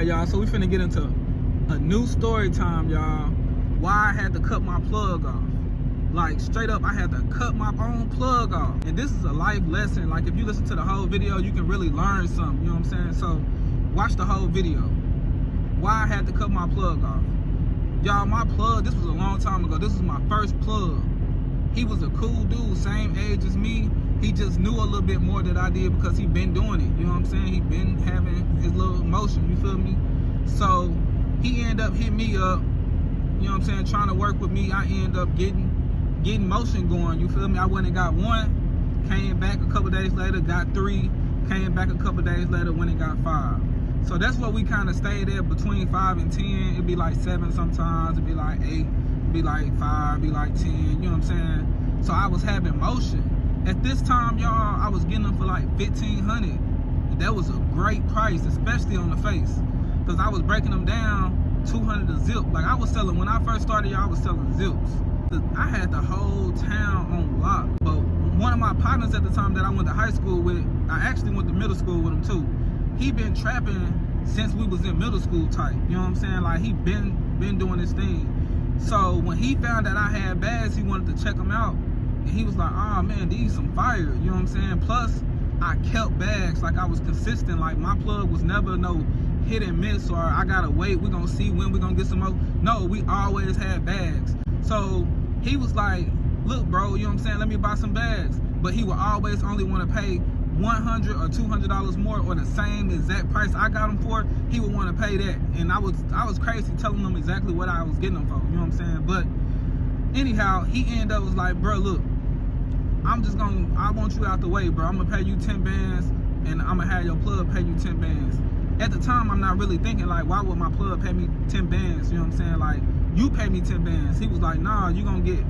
Alright, y'all, so we finna get into a new story time, y'all. Why I had to cut my plug off. Like, straight up, I had to cut my own plug off. And this is a life lesson. Like, if you listen to the whole video, you can really learn something, you know what I'm saying? So, watch the whole video. Why I had to cut my plug off. Y'all, my plug, this was a long time ago. This was my first plug. He was a cool dude, same age as me. He just knew a little bit more than I did because he been doing it. You know what I'm saying? He been having his little motion, you feel me? So he ended up hitting me up, you know what I'm saying, trying to work with me. I ended up getting motion going, you feel me? I went and got one, came back a couple days later, got 3, came back a couple days later, went and got 5. So that's what we kind of stayed at, between 5 and 10. It'd be like 7 sometimes, it'd be like 8, it'd be like 5, it'd be like 10, you know what I'm saying? So I was having motion. At this time, y'all, I was getting them for like $1,500. That was a great price, especially on the face. Because I was breaking them down 200 a zip. Like I was selling, when I first started, y'all, I was selling zips. I had the whole town on lock. But one of my partners at the time that I went to high school with, I actually went to middle school with him too. He been trapping since we was in middle school type. You know what I'm saying? Like he been doing this thing. So when he found that I had bags, he wanted to check them out. And he was like, oh man, these some fire, you know what I'm saying? Plus, I kept bags, like I was consistent. Like my plug was never no hit and miss or I gotta wait, we gonna see when we gonna get some more. No, we always had bags. So he was like, look bro, you know what I'm saying, let me buy some bags. But he would always only wanna pay $100 or $200 more or the same exact price I got him for. He would wanna pay that. And I was crazy telling him exactly what I was getting them for, you know what I'm saying? But anyhow, he ended up was like, bro, look, I want you out the way, bro. I'm gonna pay you 10 bands and I'm gonna have your plug pay you 10 bands. At the time, I'm not really thinking like, why would my plug pay me 10 bands? You know what I'm saying? Like, you pay me 10 bands. He was like, nah, you gonna get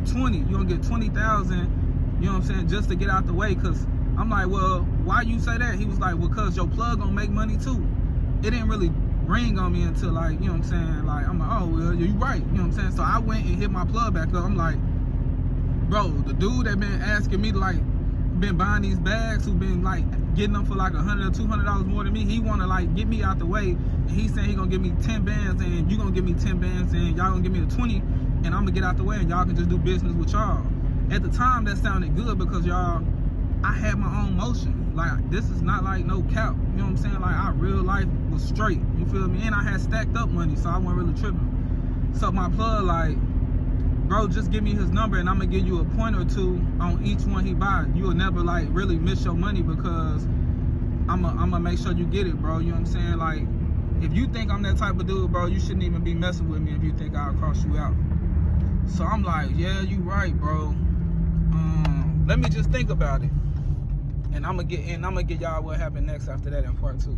20. You gonna get 20,000, you know what I'm saying, just to get out the way. Cause I'm like, well, why you say that? He was like, well, cause your plug gonna make money too. It didn't really ring on me until like, you know what I'm saying? Like, I'm like, oh, well, you right. You know what I'm saying? So I went and hit my plug back up. I'm like, bro, the dude that been asking me to like, been buying these bags, who been like getting them for like $100 or $200 more than me, he wanna like get me out the way. And he's saying he gonna give me 10 bands and you gonna give me 10 bands and y'all gonna give me the 20 and I'm gonna get out the way and y'all can just do business with y'all. At the time, that sounded good because y'all, I had my own motion. Like, this is not like no cap, you know what I'm saying? Like, our real life was straight, you feel me? And I had stacked up money, so I wasn't really tripping. So my plug like, bro, just give me his number and I'm gonna give you a point or two on each one he buys. You will never like really miss your money because I'm gonna make sure you get it, bro. You know what I'm saying? Like, if you think I'm that type of dude, bro, you shouldn't even be messing with me if you think I'll cross you out. So I'm like, yeah, you right, bro. Let me just think about it. And I'm gonna get y'all what happened next after that in part 2.